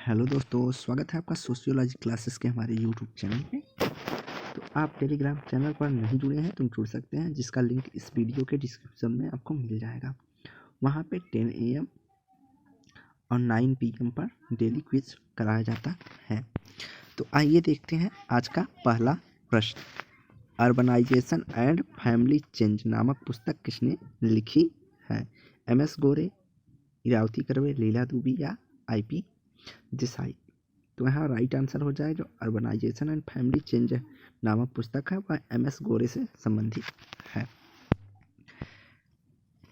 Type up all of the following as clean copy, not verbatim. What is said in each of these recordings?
Hello दोस्तों, स्वागत है आपका सोशियोलॉजी क्लासेस के हमारे यूट्यूब चैनल पे। तो आप टेलीग्राम चैनल पर नहीं जुड़े हैं तो जुड़ सकते हैं, जिसका लिंक इस वीडियो के डिस्क्रिप्शन में आपको मिल जाएगा। वहाँ पे 10 AM और 9 PM पर डेली क्विज कराया जाता है। तो आइए देखते हैं आज का पहला प्रश्न। अर्बनाइजेशन एंड फैमिली चेंज नामक पुस्तक किसने लिखी है? MS गोरे, इरावती कर्वे, लीला दुबी या IP देसाई? तो यहाँ राइट आंसर हो जाए जो अर्बनाइजेशन एंड फैमिली चेंज नामक पुस्तक है वह MS गोरे से संबंधित है।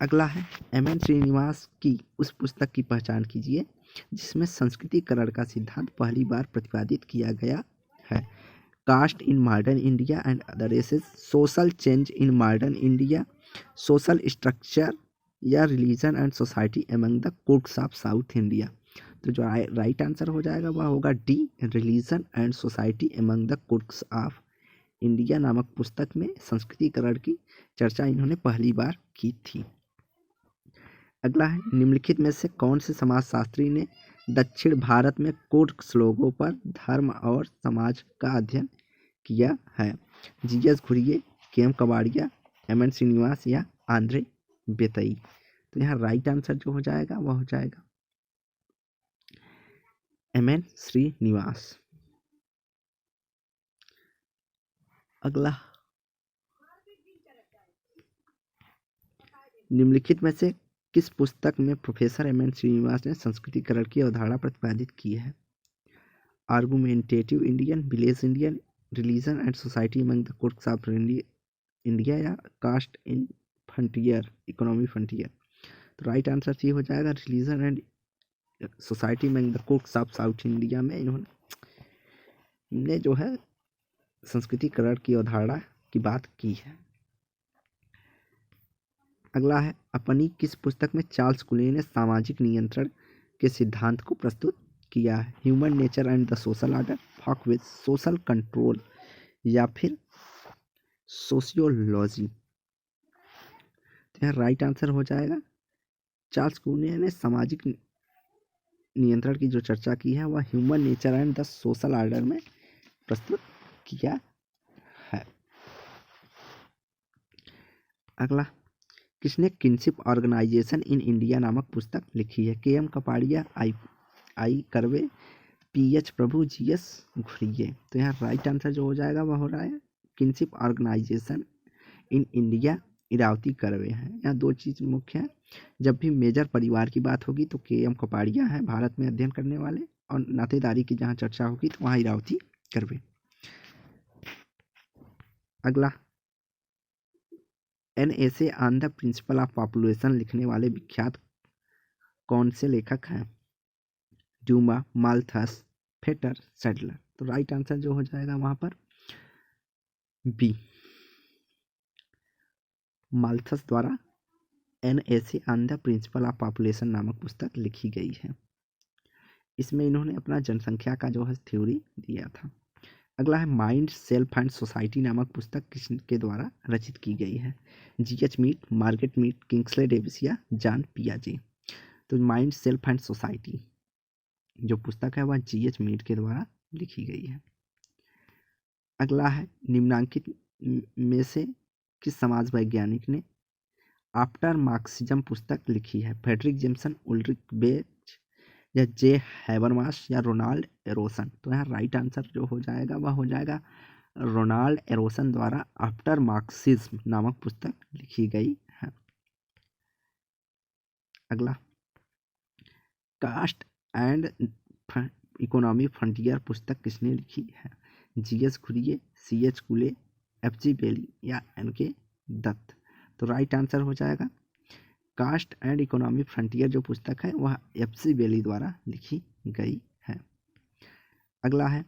अगला है MN श्रीनिवास की उस पुस्तक की पहचान कीजिए जिसमें संस्कृतिकरण का सिद्धांत पहली बार प्रतिपादित किया गया है। Caste in modern India and other races, social change in modern India, social structure या religion and society among the Coorgs of South India? तो जो राइट आंसर हो जाएगा वह होगा D, religion and society among the Coorgs of India नामक पुस्तक में संस्कृतिकरण की चर्चा इन्होंने पहली बार की थी। अगला है निम्नलिखित में से कौन से समाजशास्त्री ने दक्षिण भारत में कुर्क लोगों पर धर्म और समाज का अध्ययन किया है? GS Ghurye, KM Kabadia, MN Srinivas या आंद्रे बेतई? तो यहाँ राइट आंसर जो हो जाएगा वह हो जाएगा MN श्रीनिवास। अगला निम्नलिखित में से किस पुस्तक में प्रोफेसर MN श्रीनिवास ने संस्कृतिकरण की अवधारणा प्रतिपादित की है? Argumentative Indian, village Indian, religion and society among the Coorgs of India या caste in frontier, economy frontier? तो राइट आंसर सी हो जाएगा religion and society among the Coorgs of South India में इन्होंने जो है संस्कृतिकरण की अवधारणा की बात की है। अगला है अपनी किस पुस्तक में चार्ल्स कुले ने सामाजिक नियंत्रण के सिद्धांत को प्रस्तुत किया है? Human nature and the social order, folkways, social control या फिर सोशियोलॉजी? तो यहाँ राइट आंसर हो जाएगा चार्ल्स कुले ने सामाजिक नियंत्रण की जो चर्चा की है वह human nature and the social order में प्रस्तुत किया है। अगला किसने किनशिप ऑर्गेनाइजेशन इन इंडिया नामक पुस्तक लिखी है? KM कपाड़िया, आई कर्वे, PH प्रभु, GS घुरिये? तो यहाँ राइट आंसर जो हो जाएगा वह हो रहा है kinship organisation in India, Iravati Karve हैं। यहाँ दो चीज़ मुख्य है, जब भी मेजर परिवार की बात होगी तो KM कपाड़िया है भारत में अध्ययन करने वाले, और नातेदारी की जहाँ चर्चा होगी तो वहाँ इरावती कर्वे। अगला NSA on the principle of population लिखने वाले विख्यात कौन से लेखक हैं? Dumont, Malthus, Fetter, Sadler? तो राइट आंसर जो हो जाएगा वहां पर बी, माल्थस द्वारा NSA on the principle of population नामक पुस्तक लिखी गई है। इसमें इन्होंने अपना जनसंख्या का जो है थ्योरी दिया था। अगला है माइंड, सेल्फ एंड सोसाइटी नामक पुस्तक किसके द्वारा रचित की गई है? GH Mead, Margaret Mead, Kingsley Davis या जॉन पियाजे? तो माइंड, सेल्फ एंड सोसाइटी जो पुस्तक है वह GH मीट के द्वारा लिखी गई है। अगला है निम्नांकित में से किस समाज वैज्ञानिक ने आफ्टर मार्क्सिज्म पुस्तक लिखी है? फ्रेडरिक जेम्सन, उल्रिच बेच या J हैबरमास या रोनाल्ड एरोसन? तो यहाँ राइट आंसर जो हो जाएगा वह हो जाएगा रोनाल्ड एरोसन द्वारा आफ्टर मार्क्सिज्म नामक पुस्तक लिखी गई है। अगला कास्ट एंड इकोनॉमी फ्रंटियर पुस्तक किसने लिखी है? GS घुरिये, CH कुले, FG बेली या NK दत्त? तो राइट आंसर हो जाएगा कास्ट एंड इकोनॉमी फ्रंटियर जो पुस्तक है वह FG बेली द्वारा लिखी गई है। अगला है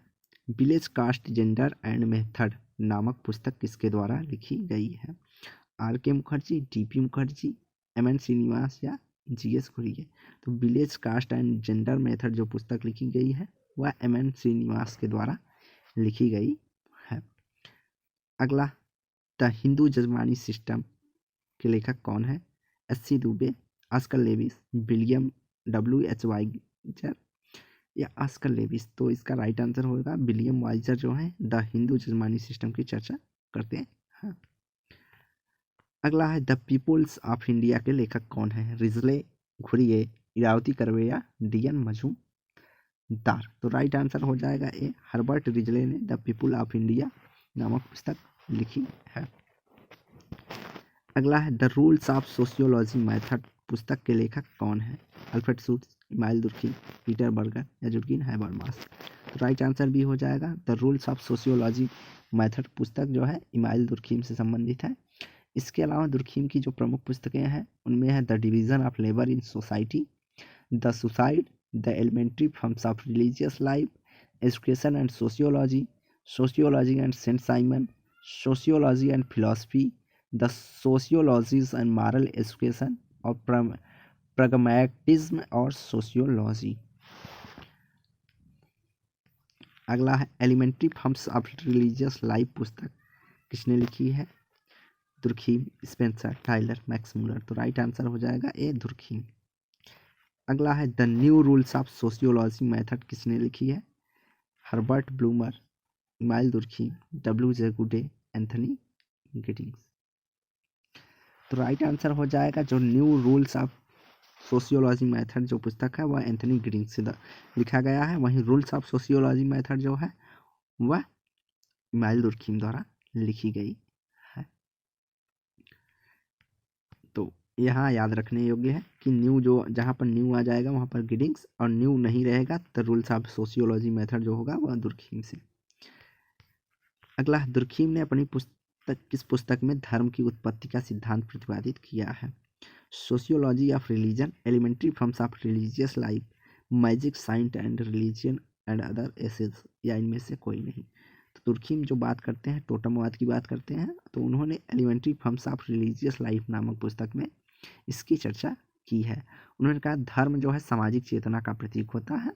village caste, gender and method नामक पुस्तक किसके द्वारा लिखी गई है? RK Mukherjee, DP Mukherjee, MN Srinivas या GS घुरिये? तो village caste and gender method जो पुस्तक लिखी गई है वह MN श्रीनिवास के द्वारा लिखी गई है। अगला द हिंदू जजमानी सिस्टम के लेखक कौन है? SC Dube, Oscar Lewis, William W.H. Wiser या ऑस्कर लेविस। तो इसका राइट आंसर होगा विलियम वाइजर जो है द हिंदू जजमानी सिस्टम की चर्चा करते हैं। अगला है द पीपुल्स ऑफ इंडिया के लेखक कौन है? रिजले, घुरिये, इरावती कर्वे या डी.एन. मजूमदार। तो राइट आंसर हो जाएगा ए, हर्बर्ट रिजले ने द पीपुल ऑफ इंडिया नामक पुस्तक लिखी है। अगला है the rules of sociology method पुस्तक के लेखक कौन है? Alfred Schutz, Emile Durkheim, Peter Berger या जुर्गेन हैबरमास। तो राइट आंसर भी हो जाएगा the rules of sociology method पुस्तक जो है इमाइल दुर्खीम से संबंधित है। इसके अलावा दुर्खीम की जो प्रमुख पुस्तकें हैं उनमें है the division of labour in society, the suicide, the elementary forms of religious life, education and sociology, sociology and Saint Simon, sociology and philosophy, the sociologies and moral education और प्रगमैटिज्म और sociology. अगला है elementary forms of religious life पुस्तक किसने लिखी है? Durkheim, Spencer, Tylor, Max Muller. तो right answer हो जाएगा ए, दुर्खीम। अगला है the new rules of sociology method किसने लिखी है? Herbert bloomer, email Durkheim, W.J. गुडे, एंथनी गिडिंग्स। तो राइट आंसर हो जाएगा जो new rules of sociology method जो पुस्तक है वह एंथनी गिडिंग्स से लिखा गया है। वहीं रूल्स ऑफ सोशियोलॉजी मेथड जो है वह इमाइल दुर्खीम द्वारा लिखी गई है। तो यहाँ याद रखने योग्य है कि न्यू जो जहाँ पर न्यू आ जाएगा वहाँ पर गिडिंग्स, और न्यू नहीं रहेगा तो रूल्स ऑफ सोशियोलॉजी मेथड जो होगा वह दुर्खीम से। अगला, दुर्खीम ने अपनी किस पुस्तक में धर्म की उत्पत्ति का सिद्धांत प्रतिपादित किया है? Sociology of religion, elementary forms of religious life, magic, science and religion and other essays, या इनमें से कोई नहीं। तो तुर्खीम जो बात करते हैं, टोटमवाद की बात करते हैं, तो उन्होंने elementary forms of religious life नामक पुस्तक में इसकी चर्चा की है। उन्होंने कहा धर्म जो है सामाजिक चेतना का प्रतीक होता है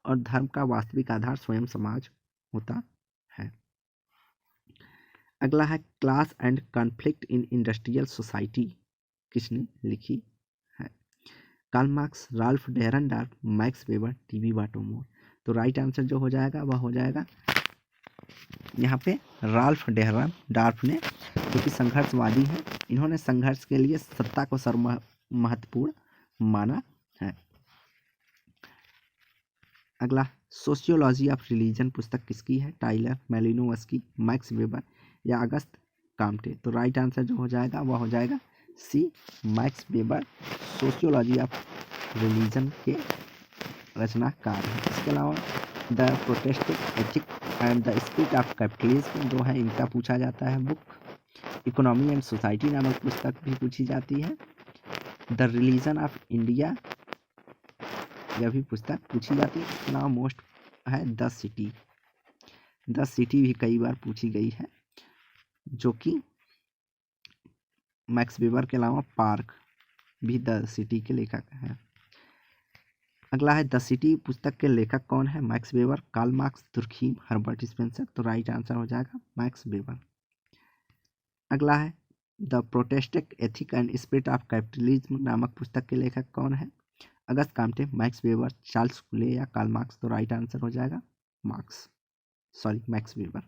और धर्म का वास्तविक आधार स्वयं समाज होता है। अगला है class and conflict in industrial society किसने लिखी है? Karl Marx, Ralf Dahrendorf, Max Weber, T B. Bottomore. तो राइट आंसर जो हो जाएगा वह हो जाएगा यहाँ पे राल्फ डेहरनडॉर्फ ने, जो कि संघर्षवादी हैं। इन्होंने संघर्ष के लिए सत्ता को महत्वपूर्ण माना है। अगला, सोशियोलॉजी ऑफ रिलीजन पुस्तक किसकी है? टाइलर, मैलिनोवस्की, मैक्स वेबर या अगस्त काम्टे। तो राइट आंसर जो हो जाएगा वह हो जाएगा C, Max Weber sociology of religion के रचनाकार हैं। इसके अलावा the Protestant ethic and the spirit of capitalism जो है इनका पूछा जाता है बुक। इकोनॉमी एंड सोसाइटी नामक पुस्तक भी पूछी जाती है। द रिलीजन ऑफ इंडिया यह भी पुस्तक पूछी जाती है। इसके अलावा मोस्ट है द सिटी। द सिटी भी कई बार पूछी गई है, जो कि मैक्स वेबर के अलावा पार्क भी द सिटी के लेखक हैं। अगला है द सिटी पुस्तक के लेखक कौन है? Max Weber, Karl Marx, Durkheim, Herbert Spencer. तो राइट आंसर हो जाएगा मैक्स वेबर। अगला है the Protestant ethic and spirit of capitalism नामक पुस्तक के लेखक कौन है? Auguste Comte, Max Weber, Charles Cooley या कार्ल मार्क्स। तो राइट आंसर हो जाएगा मैक्स वेबर।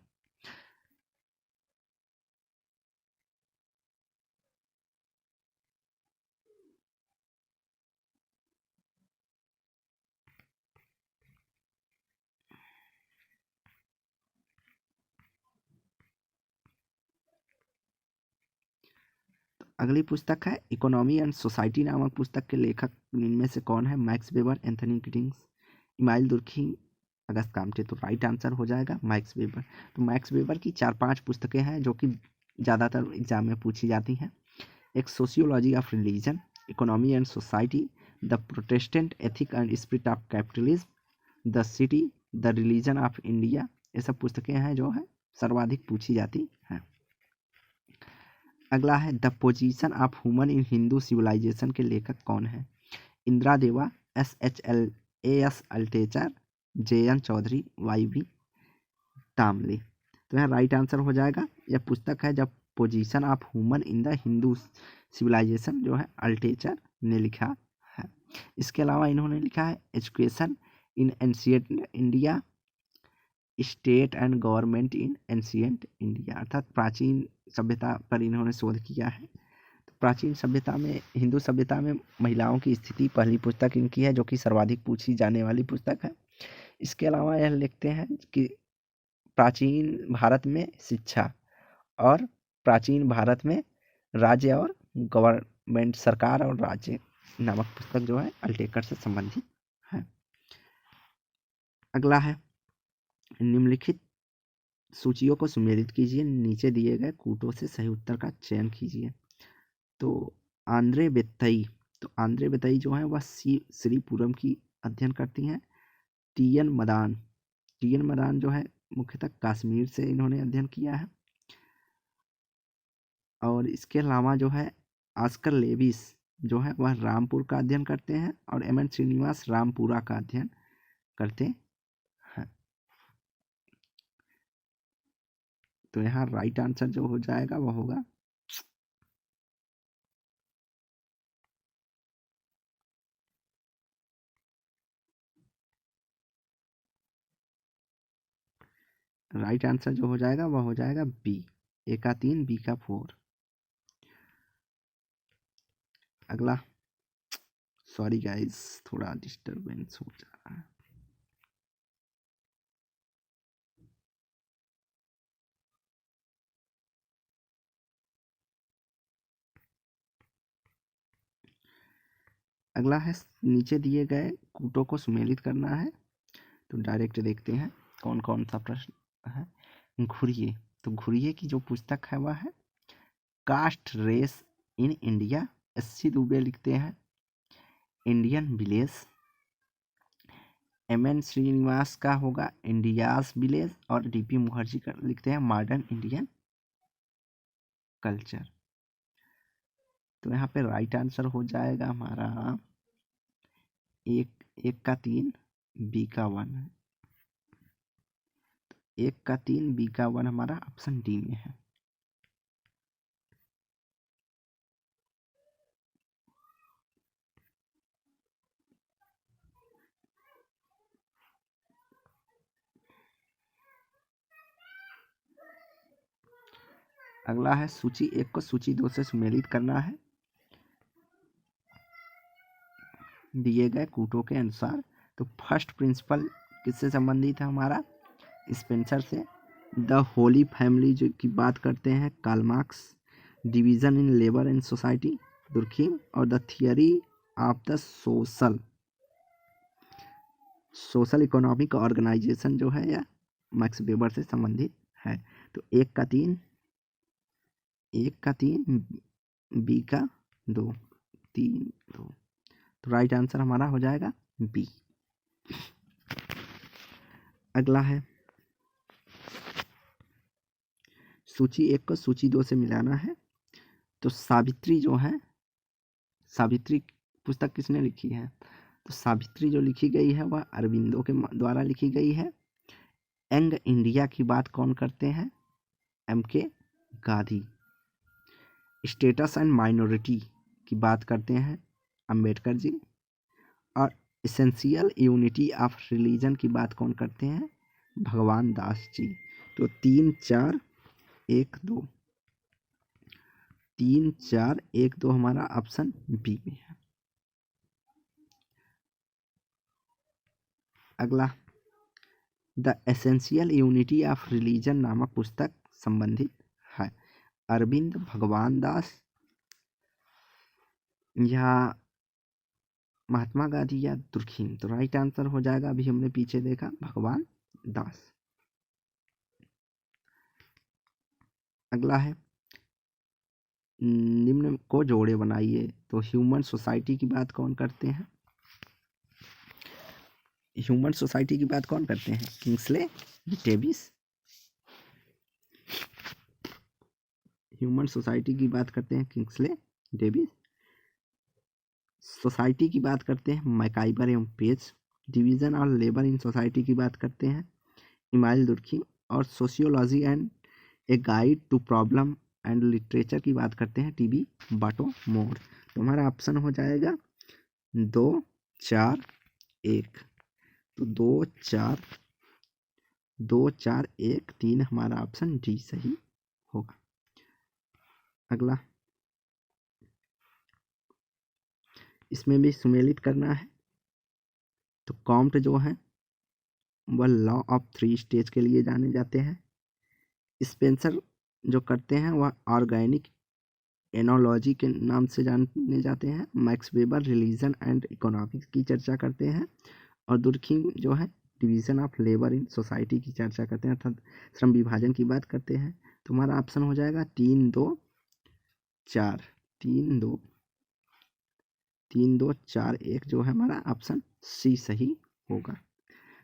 अगली पुस्तक है इकोनॉमी एंड सोसाइटी नामक पुस्तक के लेखक इनमें से कौन है? Max Weber, Anthony Giddens, Emile Durkheim, Auguste Comte. तो राइट आंसर हो जाएगा मैक्स वेबर। तो मैक्स वेबर की 4-5 पुस्तकें हैं जो कि ज़्यादातर एग्जाम में पूछी जाती हैं। एक sociology of religion, economy and society, the Protestant ethic and spirit of capitalism, the city, the religion of India. ये सब पुस्तकें हैं जो है सर्वाधिक पूछी जाती हैं। अगला है the position of woman in Hindu civilisation के लेखक कौन है? इंदिरा देवा, S.H.L.A.S. अल्टेचर, J.N. चौधरी, Y.V. टामले। तो यहाँ राइट आंसर हो जाएगा, यह पुस्तक है जब position of woman in the Hindu civilisation जो है अल्टेचर ने लिखा है। इसके अलावा इन्होंने लिखा है education in ancient India, state and government in ancient India, अर्थात प्राचीन सभ्यता पर इन्होंने शोध किया है। तो प्राचीन सभ्यता में, हिंदू सभ्यता में महिलाओं की स्थिति पहली पुस्तक इनकी है, जो कि सर्वाधिक पूछी जाने वाली पुस्तक है। इसके अलावा यह लिखते हैं कि प्राचीन भारत में शिक्षा और प्राचीन भारत में राज्य और गवर्नमेंट, सरकार और राज्य नामक पुस्तक जो है अल्टेकर से संबंधित है। अगला है, निम्नलिखित सूचियों को सुमेलित कीजिए, नीचे दिए गए कूटों से सही उत्तर का चयन कीजिए। तो आंद्रे बेत्तई, तो आंद्रे बेत्तई जो है वह श्रीपुरम की अध्ययन करती हैं। टीएन मदान जो है मुख्यतः कश्मीर से इन्होंने अध्ययन किया है। और इसके अलावा जो है ऑस्कर लेविस जो है वह रामपुर का अध्ययन करते हैं, और एम एन श्रीनिवास रामपुरा का अध्ययन करते हैं। तो यहाँ राइट आंसर जो हो जाएगा वह होगा राइट आंसर जो हो जाएगा वह हो जाएगा बी, ए का 3 बी का 4। अगला, सॉरी गाइस थोड़ा डिस्टरबेंस हो जा रहा है। अगला है, नीचे दिए गए कूटों को सुमेलित करना है। तो डायरेक्ट देखते हैं कौन कौन सा प्रश्न है। घुरिये, तो घुरिये की जो पुस्तक है वह है caste race in India. SC. Dube लिखते हैं इंडियन विलेज। एम.एन. श्रीनिवास का होगा इंडियाज विलेज, और डी.पी. मुखर्जी का लिखते हैं मॉडर्न इंडियन कल्चर। तो यहाँ पे राइट आंसर हो जाएगा हमारा एक का 3 बी का 1 है। 1 का 3 बी का 1 हमारा ऑप्शन डी में है। अगला है, सूची 1 को सूची 2 से सुमेलित करना है दिए गए कूटों के अनुसार। तो फर्स्ट प्रिंसिपल किससे संबंधित है हमारा, स्पेंसर से। द होली फैमिली जो की बात करते हैं Karl Marx. Division in labour and society Durkheim, और the theory of the social economic organisation जो है यह मैक्स वेबर से संबंधित है। तो 1 का 3 बी का 2 3 2। तो राइट आंसर हमारा हो जाएगा बी। अगला है, सूची 1 को सूची 2 से मिलाना है। तो सावित्री जो है, सावित्री पुस्तक किसने लिखी है, तो सावित्री जो लिखी गई है वह अरविंदो के द्वारा लिखी गई है। यंग इंडिया की बात कौन करते हैं, MK. Gandhi. Status and minority की बात करते हैं अंबेडकर जी। और एसेंशियल यूनिटी ऑफ रिलीजन की बात कौन करते हैं, भगवान दास जी। तो 3 4 1 2 3 4 1 2 हमारा ऑप्शन बी में है। अगला, the essential unity of religion नामक पुस्तक संबंधित है अरविंद, भगवान दास या महात्मा गांधी या दुर्खीम। तो राइट आंसर हो जाएगा, अभी हमने पीछे देखा, भगवान दास। अगला है, निम्न को जोड़े बनाइए। तो ह्यूमन सोसाइटी की बात कौन करते हैं, ह्यूमन सोसाइटी की बात कौन करते हैं, किंग्सले डेविस। ह्यूमन सोसाइटी की बात करते हैं किंग्सले डेविस। सोसाइटी की बात करते हैं मैकाइबर एवं पेज। डिवीजन और लेबर इन सोसाइटी की बात करते हैं इमाइल दुर्खीम। और sociology and a guide to problem and literature की बात करते हैं टी.बी. बाटो मोर। तो हमारा ऑप्शन हो जाएगा 2 4 1। तो 2 4 1 3 हमारा ऑप्शन डी सही होगा। अगला, इसमें भी सुमेलित करना है। तो कॉम्ट जो है वह लॉ ऑफ 3 स्टेज के लिए जाने जाते हैं। स्पेंसर जो करते हैं वह ऑर्गेनिक एनोलॉजी के नाम से जाने जाते हैं। Max weber religion and economics की चर्चा करते हैं। और दुर्खिम जो है division of labour in society की चर्चा करते हैं, अर्थात श्रम विभाजन की बात करते हैं। तो हमारा ऑप्शन हो जाएगा 3 2 4 3 2 3 2 4 1 जो है हमारा ऑप्शन सी सही होगा।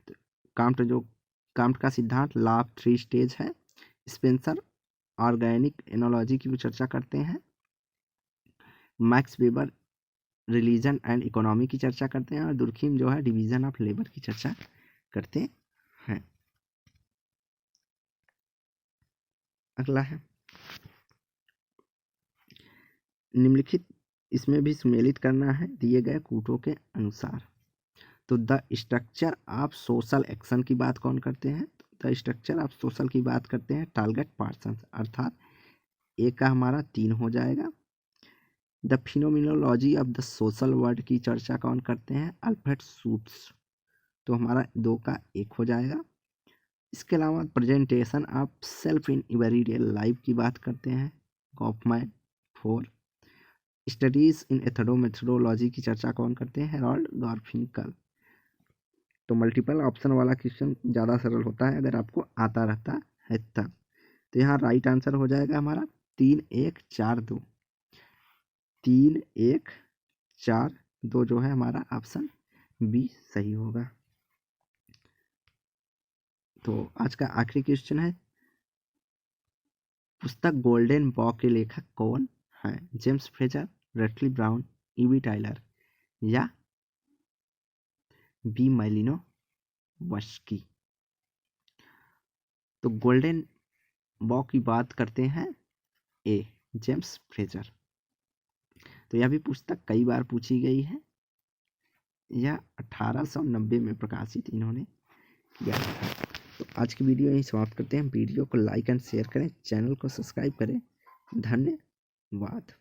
तो काम्ट का सिद्धांत लॉ ऑफ 3 स्टेज है। स्पेंसर ऑर्गेनिक एनोलॉजी की भी चर्चा करते हैं। Max weber religion and economy की चर्चा करते हैं। और दुर्खिम जो है डिवीजन ऑफ लेबर की चर्चा करते हैं। अगला है, निम्नलिखित इसमें भी सुमेलित करना है दिए गए कूटों के अनुसार। तो the structure of social action की बात कौन करते हैं? द स्ट्रक्चर ऑफ सोशल की बात करते हैं टारगेट पर्सन, अर्थात ए का हमारा 3 हो जाएगा। The phenomenology of the social word की चर्चा कौन करते हैं? अल्फ्रेड शूट्स, तो हमारा 2 का 1 हो जाएगा। इसके अलावा presentation of self in everyday life की बात करते हैं गॉफमैन 4। स्टडीज इन एथोडोमेथोडोलॉजी की चर्चा कौन करते हैं? हेरोल्ड गारफिंकल। तो मल्टीपल ऑप्शन वाला क्वेश्चन ज़्यादा सरल होता है अगर आपको आता रहता है तब। तो यहाँ राइट आंसर हो जाएगा हमारा 3 1 4 2 3 1 4 2 जो है हमारा ऑप्शन बी सही होगा। तो आज का आखिरी क्वेश्चन है, पुस्तक गोल्डन बॉ के लेखक कौन है? जेम्स फ्रेजर, रटली ब्राउन, ईवी टाइलर या बी मैलिनो वस्की। तो गोल्डन बॉ की बात करते हैं ए जेम्स फ्रेजर। तो यह भी पुस्तक कई बार पूछी गई है। यह 1890 में प्रकाशित इन्होंने किया था। तो आज की वीडियो यहीं समाप्त करते हैं। वीडियो को लाइक एंड शेयर करें, चैनल को सब्सक्राइब करें। धन्यवाद।